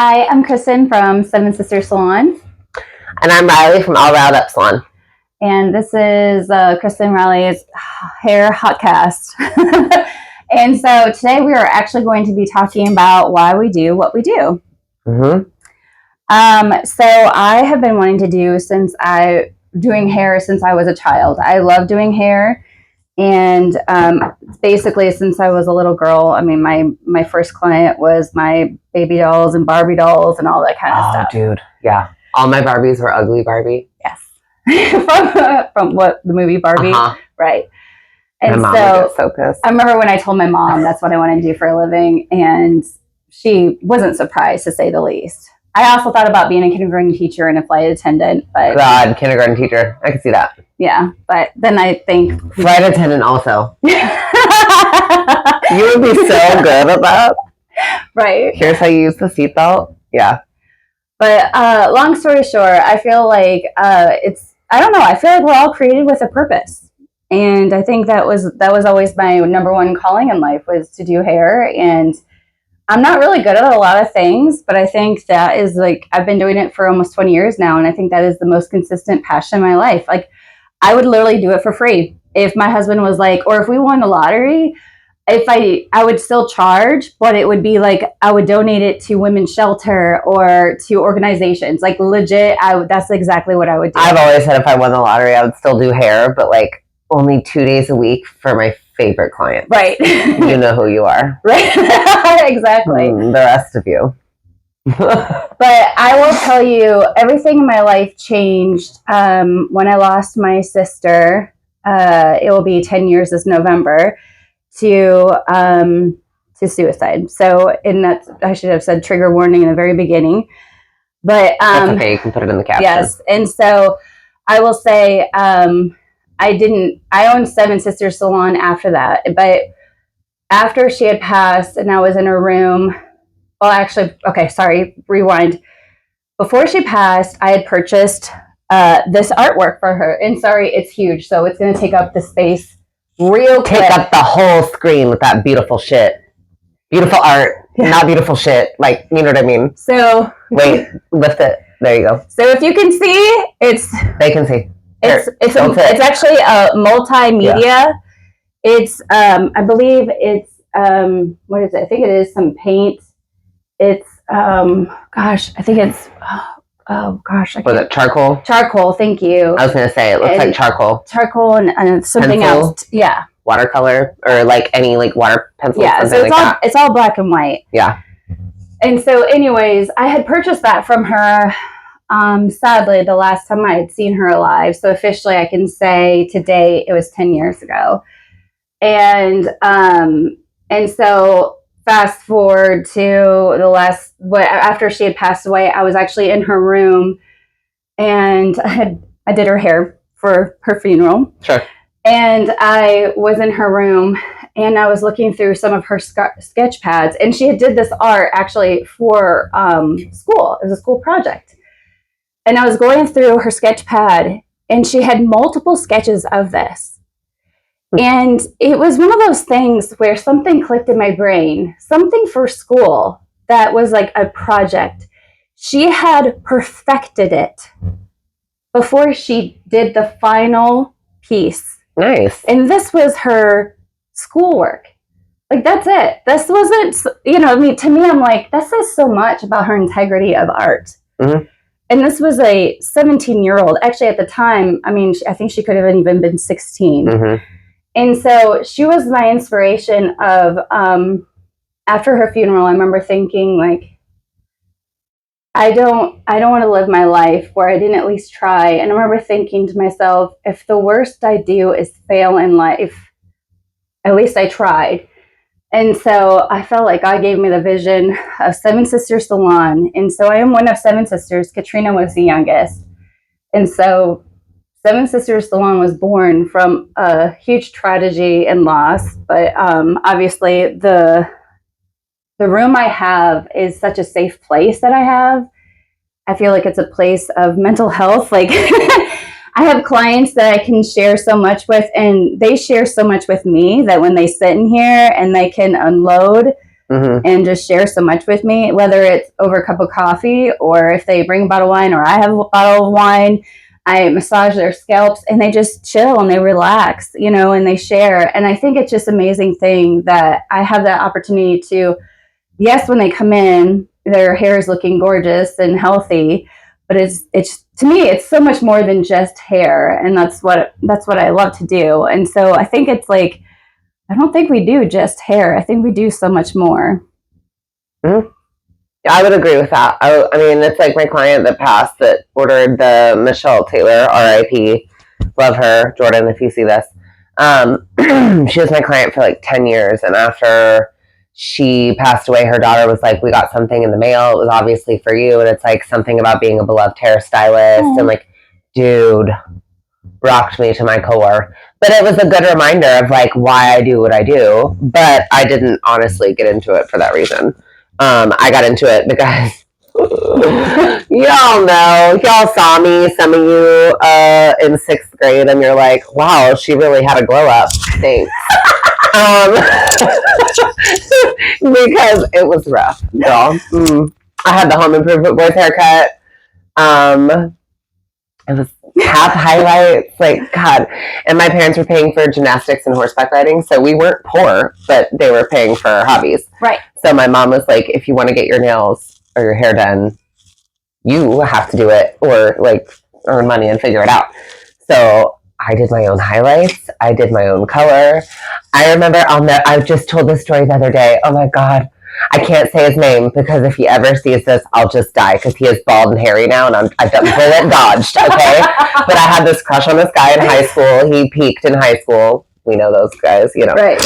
Hi, I'm Kristin from Seven Sisters Salon. And I'm Riley from All Riled Up Salon. And this is Kristin Riley's hair Hotcast. And so today we are actually going to be talking about why we do what we do. Mm-hmm. So I have been wanting to do doing hair since I was a child. I love doing hair. And basically, since I was a little girl, I mean, my first client was my baby dolls and Barbie dolls and all that kind of stuff. Oh, dude. Yeah. All my Barbies were ugly Barbie. Yes. from what, the movie Barbie? Uh-huh. Right. And my mom would get so pissed. I remember when I told my mom that's what I wanted to do for a living, and she wasn't surprised, to say the least. I also thought about being a kindergarten teacher and a flight attendant, but God, kindergarten teacher. I can see that. Yeah, but then I think flight attendant also. You would be so good at that. Right. Here's how you use the seatbelt. Yeah. But long story short, I feel like I don't know. I feel like we're all created with a purpose, and I think that was always my number one calling in life, was to do hair. And I'm not really good at a lot of things, but I think that is I've been doing it for almost 20 years now, and I think that is the most consistent passion in my life. Like, I would literally do it for free if my husband was like, or if we won the lottery. If I would still charge, but it would be like I would donate it to women's shelter or to organizations. Like, legit, that's exactly what I would do. I've always said if I won the lottery, I would still do hair, but like only 2 days a week for my favorite clients. Right. You know who you are. Right. Exactly. The rest of you. But I will tell you, everything in my life changed when I lost my sister. It will be 10 years this November. To suicide. So, I should have said trigger warning in the very beginning. But that's okay. You can put it in the caption. Yes, and so I will say I owned Seven Sisters Salon after that. But after she had passed, and I was in her room. Well, actually, okay, sorry, rewind. Before she passed, I had purchased this artwork for her, and sorry, it's huge, so it's going to take up the space. Real quick. Take up the whole screen with that beautiful shit. Beautiful art, not beautiful shit. Like, you know what I mean? So wait, lift it. There you go. So if you can see, they can see. It's actually a multimedia. Yeah. It's I believe it's what is it? I think it is some paint. It's gosh, I think it's was it charcoal? Charcoal, thank you. I was going to say, it looks like charcoal. Charcoal and something pencil, else. Yeah. Watercolor, or like any water pencil. Yeah, so it's all black and white. Yeah. And so anyways, I had purchased that from her, sadly, the last time I had seen her alive. So officially I can say today it was 10 years ago. And so fast forward to after she had passed away, I was actually in her room, and I did her hair for her funeral. Sure. And I was in her room, and I was looking through some of her sketch pads, and she did this art actually for school. It was a school project. And I was going through her sketch pad, and she had multiple sketches of this. And it was one of those things where something clicked in my brain, something for school that was like a project. She had perfected it before she did the final piece. Nice. And this was her schoolwork. Like, that's it. This wasn't, to me, I'm like, that says so much about her integrity of art. Mm-hmm. And this was a 17-year-old. Actually, at the time, I think she could have even been 16. Mm-hmm. And so she was my inspiration of, after her funeral, I remember thinking, like, I don't want to live my life where I didn't at least try. And I remember thinking to myself, if the worst I do is fail in life, at least I tried. And so I felt like God gave me the vision of Seven Sisters Salon. And so I am one of 7 sisters. Katrina was the youngest. And so Seven Sisters Salon was born from a huge tragedy and loss, but obviously the room I have is such a safe place that I have. I feel like it's a place of mental health. Like, I have clients that I can share so much with, and they share so much with me that when they sit in here and they can unload, and just share so much with me, whether it's over a cup of coffee or if they bring a bottle of wine or I have a bottle of wine. I massage their scalps and they just chill and they relax, and they share. And I think it's just an amazing thing that I have that opportunity to, yes, when they come in, their hair is looking gorgeous and healthy, but it's to me, it's so much more than just hair. And that's what I love to do. And so I think it's like, I don't think we do just hair. I think we do so much more. Mm-hmm. I would agree with that. I mean, it's like my client that passed that ordered the Michelle Taylor, R.I.P. Love her, Jordan, if you see this. She was my client for like 10 years. And after she passed away, her daughter was like, we got something in the mail. It was obviously for you. And it's like something about being a beloved hairstylist. Aww. And like, dude, rocked me to my core. But it was a good reminder of like why I do what I do. But I didn't honestly get into it for that reason. I got into it because y'all know, y'all saw me, some of you in 6th grade, and you're like, wow, she really had a glow up. Thanks. Because it was rough, girl. I had the home improvement boys haircut. It was half highlights, like, God. And my parents were paying for gymnastics and horseback riding, so we weren't poor, but they were paying for our hobbies. Right. So my mom was like, if you want to get your nails or your hair done, you have to do it or, like, earn money and figure it out. So I did my own highlights. I did my own color. I remember I just told this story the other day. Oh, my God. I can't say his name because if he ever sees this, I'll just die because he is bald and hairy now, and I've done bullet dodged, okay? But I had this crush on this guy in high school. He peaked in high school. We know those guys, Right.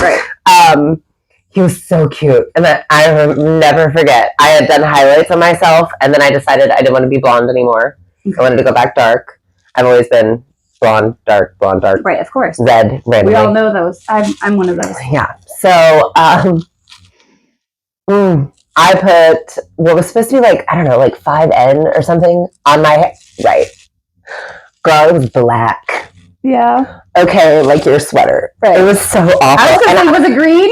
He was so cute, and I will never forget. I had done highlights on myself, and then I decided I didn't want to be blonde anymore. I wanted to go back dark. I've always been blonde, dark. Right, of course. Red, randomly. We all know those. I'm one of those. Yeah. So, I put what was supposed to be like, I don't know, like 5N or something on my hair. Right. Girl, it was black. Yeah. Okay, like your sweater. Right. It was so awful. I was thinking, was it green?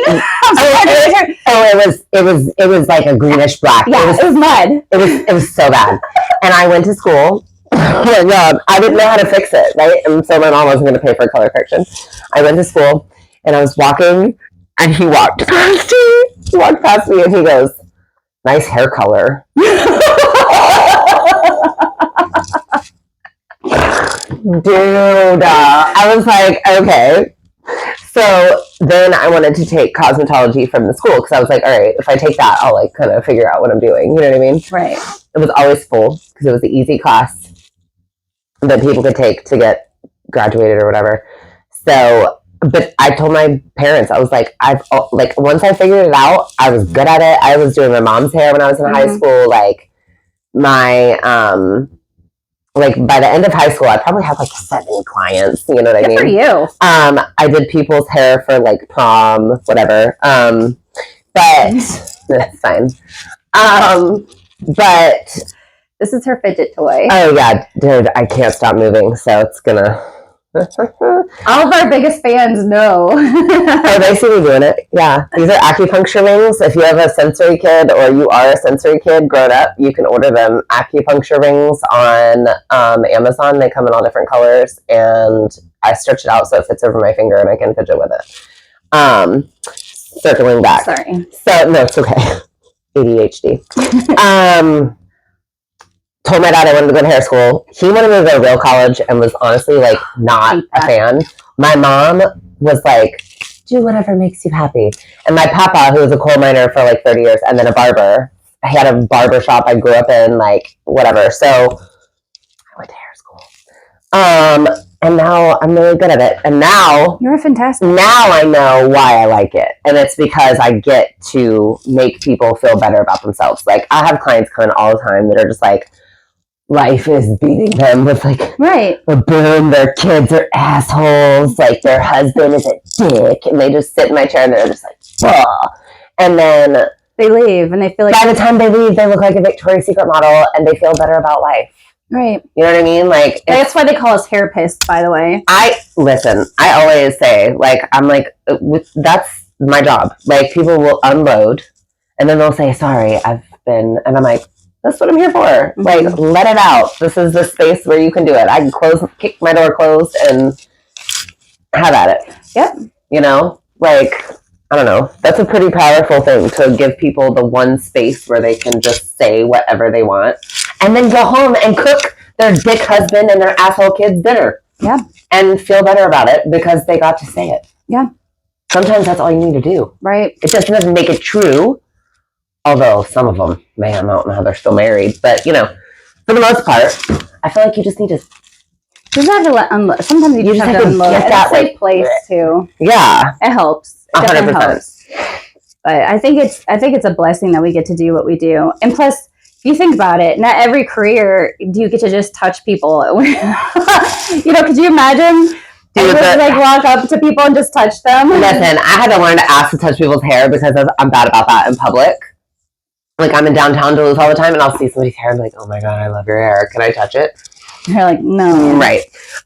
It was like a greenish black. Yeah, it was mud. It was so bad. And I went to school. I didn't know how to fix it, right? And so my mom wasn't going to pay for color correction. I went to school and I was walking and he walked past me. He walked past me and he goes, nice hair color. Dude, I was like, okay. So then I wanted to take cosmetology from the school because I was like, all right, if I take that, I'll like kind of figure out what I'm doing. You know what I mean? Right. It was always full because it was the easy class that people could take to get graduated or whatever. So, but I told my parents, I was like, once I figured it out, I was good at it. I was doing my mom's hair when I was in high school. Like my, like by the end of high school, I probably had like 7 clients. You know what I mean? Good for you. I did people's hair for like prom, whatever. But that's fine. But this is her fidget toy. Oh yeah, dude, I can't stop moving, so it's gonna. All of our biggest fans know. Oh, they see me doing it. Yeah, these are acupuncture rings. If you have a sensory kid or you are a sensory kid grown up, you can order them acupuncture rings on Amazon. They come in all different colors, and I stretch it out so it fits over my finger and I can fidget with it. Circling back. Sorry. So no, it's okay. ADHD. Told my dad I wanted to go to hair school. He wanted me to go to real college and was honestly like not a fan. My mom was like, do whatever makes you happy. And my papa, who was a coal miner for like 30 years and then a barber, I had a barber shop I grew up in, like whatever. So I went to hair school. And now I'm really good at it. And now you're fantastic. Now I know why I like it. And it's because I get to make people feel better about themselves. Like I have clients come in all the time that are just like, life is beating them with like a boom, their kids are assholes, like their husband is a dick, and they just sit in my chair and they're just like, ugh. And then they leave and they feel like by the time they leave, they look like a Victoria's Secret model and they feel better about life. Right. You know what I mean? Like that's why they call us hair pists, by the way. I always say, like, I'm like, that's my job. Like people will unload And then they'll say, sorry, and I'm like, that's what I'm here for. Mm-hmm. Like, let it out. This is the space where you can do it. I can kick my door closed and have at it. Yep. You know, like, I don't know. That's a pretty powerful thing, to give people the one space where they can just say whatever they want and then go home and cook their dick husband and their asshole kids dinner. Yeah. And feel better about it because they got to say it. Yeah. Sometimes that's all you need to do. Right. It just doesn't make it true. Although some of them, man, I don't know how they're still married. But, you know, for the most part, I feel like you just need to... You just have to unload. Sometimes you just have to unload. It's a safe place, too. Yeah. It helps. It 100%. helps. But I think it's a blessing that we get to do what we do. And plus, if you think about it, not every career do you get to just touch people. You know, could you imagine... Dude, like walk up to people and just touch them? Listen, I had to learn to ask to touch people's hair because I'm bad about that in public. Like, I'm in downtown Duluth all the time, and I'll see somebody's hair and be like, oh my God, I love your hair. Can I touch it? You're like, no. Right.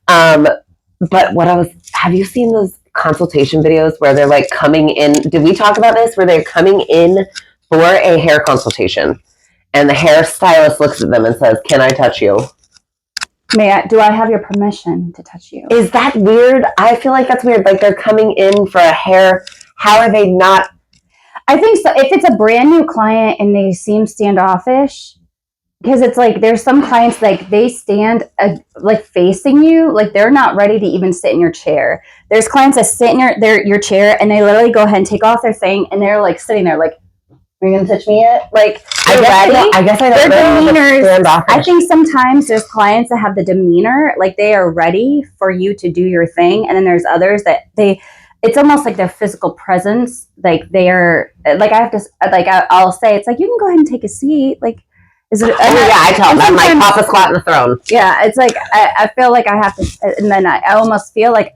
But have you seen those consultation videos where they're like coming in? Did we talk about this? Where they're coming in for a hair consultation, and the hair stylist looks at them and says, can I touch you? Do I have your permission to touch you? Is that weird? I feel like that's weird. Like, they're coming in for a hair. How are they not? I think so. If it's a brand new client and they seem standoffish, because it's like there's some clients like they stand like facing you, like they're not ready to even sit in your chair. There's clients that sit in your chair and they literally go ahead and take off their thing and they're like sitting there like, are you gonna touch me yet? Like, I guess I don't know. Their demeanors. I think sometimes there's clients that have the demeanor, like they are ready for you to do your thing, and then there's others that it's almost like their physical presence, like they are, like I have to, like I'll say, it's like you can go ahead and take a seat, like. Is it? I tell them I'm like pop a squat in the throne. Yeah, it's like I feel like I have to, and then I almost feel like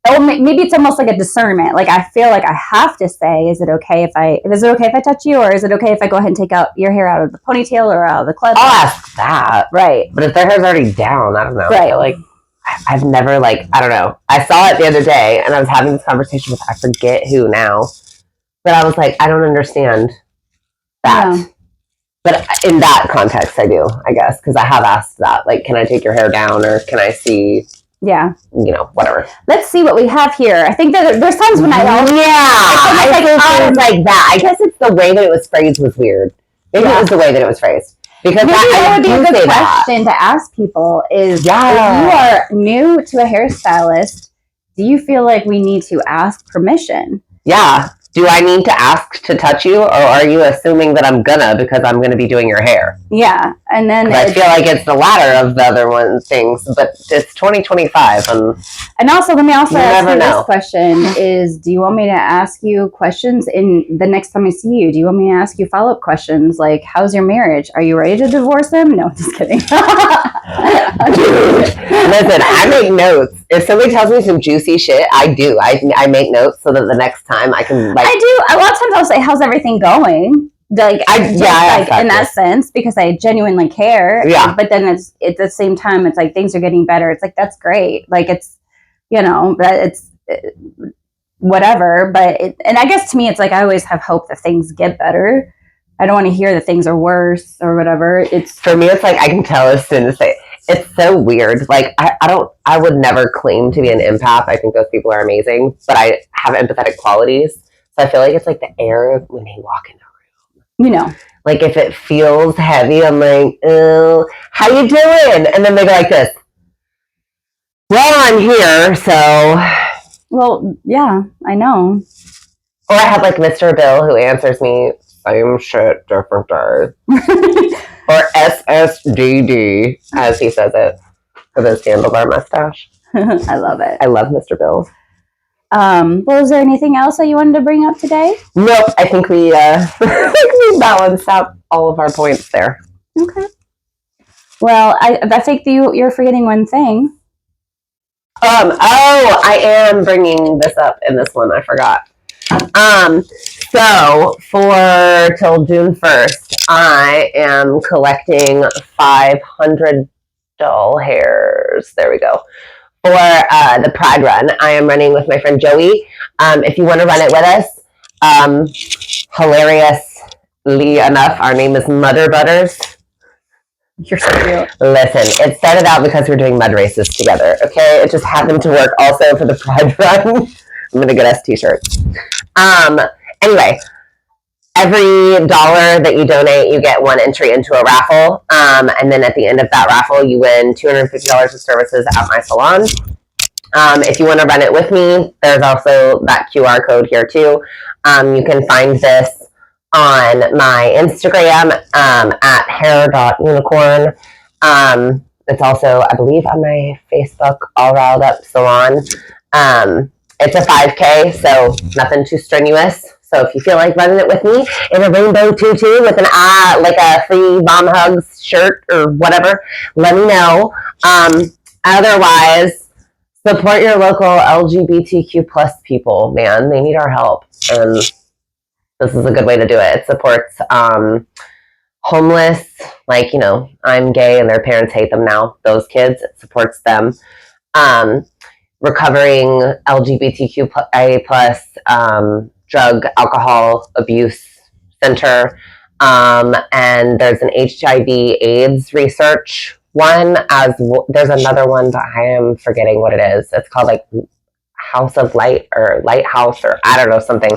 maybe it's almost like a discernment. Like I feel like I have to say, is it okay if I touch you, or is it okay if I go ahead and take out your hair out of the ponytail or out of the clip? I'll ask that. Right. But if their hair's already down, I don't know. Right. I feel like I've never I don't know. I saw it the other day and I was having this conversation with, I forget who now, but I was like, I don't understand that. Yeah. But in that context, I do, I guess, because I have asked that. Like, can I take your hair down, or can I see? Yeah. You know, whatever. Let's see what we have here. I think that there's times when I think like that. I guess it's the way that it was phrased was weird. Maybe it was the way that it was phrased. Because that would be a good question to ask people is, if you are new to a hairstylist, do you feel like we need to ask permission? Yeah. Do I need to ask to touch you, or are you assuming that I'm gonna because I'm gonna be doing your hair? Yeah, and then I feel like it's the latter of the other one things, but it's 2025, and also let me also ask you this question: is do you want me to ask you questions in the next time I see you? Do you want me to ask you follow-up questions like, "How's your marriage? Are you ready to divorce him?" No, just kidding. Dude, listen, I make notes. If somebody tells me some juicy shit, I do. I make notes so that the next time I can. I do. A lot of times I'll say, "How's everything going?" Like in that sense, because I genuinely care. Yeah. But then it's at the same time, it's like things are getting better. It's like that's great. Like it's, you know, that it's whatever. But and I guess to me, it's like I always have hope that things get better. I don't want to hear that things are worse or whatever. It's for me, it's like I can tell as soon as it's so weird. Like I would never claim to be an empath. I think those people are amazing, but I have empathetic qualities. So I feel like it's like the air of when they walk in the room. You know. Like if it feels heavy, I'm like, oh, how you doing? And then they go like this. Well, I'm here, so. Well, yeah, I know. Or I have like Mr. Bill who answers me, same shit, different day. Or SSDD, as he says it, with his handlebar mustache. I love it. I love Mr. Bill. Well, is there anything else that you wanted to bring up today? Nope. I think we balanced out all of our points there. Okay. Well, I think you're forgetting one thing. I am bringing this up in this one. I forgot. So for till June 1st, I am collecting 500 doll hairs. There we go. For the Pride Run, I am running with my friend Joey. If you want to run it with us, hilarious enough, our name is Mudder Butters. You're so cute. Listen, it started out because we were doing mud races together, okay? It just happened to work also for the Pride Run. I'm going to get us t-shirts. Anyway, every dollar that you donate, you get one entry into a raffle. And then at the end of that raffle, you win $250 of services at my salon. If you want to run it with me, there's also that QR code here too. You can find this on my Instagram at hair.unicorn. It's also, I believe, on my Facebook, All Riled Up Salon. It's a 5K, so nothing too strenuous. So if you feel like running it with me in a rainbow tutu with like a free mom hugs shirt or whatever, let me know. Otherwise, support your local LGBTQ plus people, man. They need our help. And this is a good way to do it. It supports homeless, like, I'm gay and their parents hate them now. Those kids, it supports them. Recovering LGBTQIA plus drug, alcohol abuse center. And there's an HIV/AIDS research one. There's another one, but I am forgetting what it is. It's called like House of Light or Lighthouse or I don't know, something.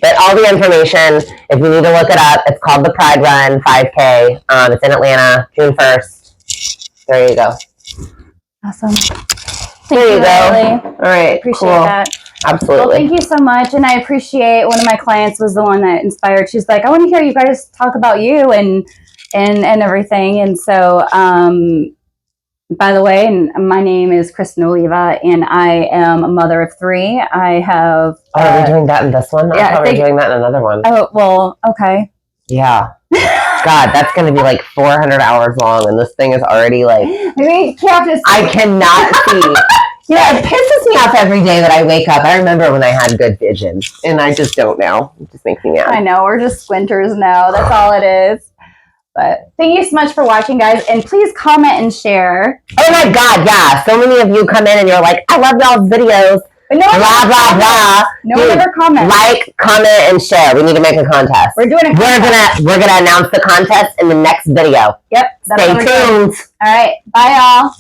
But all the information, if you need to look it up, it's called the Pride Run 5K. It's in Atlanta, June 1st. There you go. Awesome. There you go. Natalie. All right. Appreciate cool. that. Absolutely. Well, thank you so much. And I appreciate one of my clients was the one that inspired. She's like, I want to hear you guys talk about you and everything. And so, by the way, my name is Kristin Oliva, and I am a mother of 3. I have. Are we doing that in this one? I thought we were doing that in another one. Oh, well, okay. Yeah. God, that's going to be like 400 hours long, and this thing is already like. Maybe I cannot see. It pisses me off every day that I wake up. I remember when I had good vision, and I just don't now. It just makes me mad. I know, we're just squinters now. That's all it is. But thank you so much for watching, guys. And please comment and share. Oh my God, yeah. So many of you come in and you're like, I love y'all's videos. But no one blah, blah, blah. No one ever comments. Like, comment, and share. We need to make a contest. We're doing a contest. We're gonna announce the contest in the next video. Yep. Stay tuned. All right. Bye, y'all.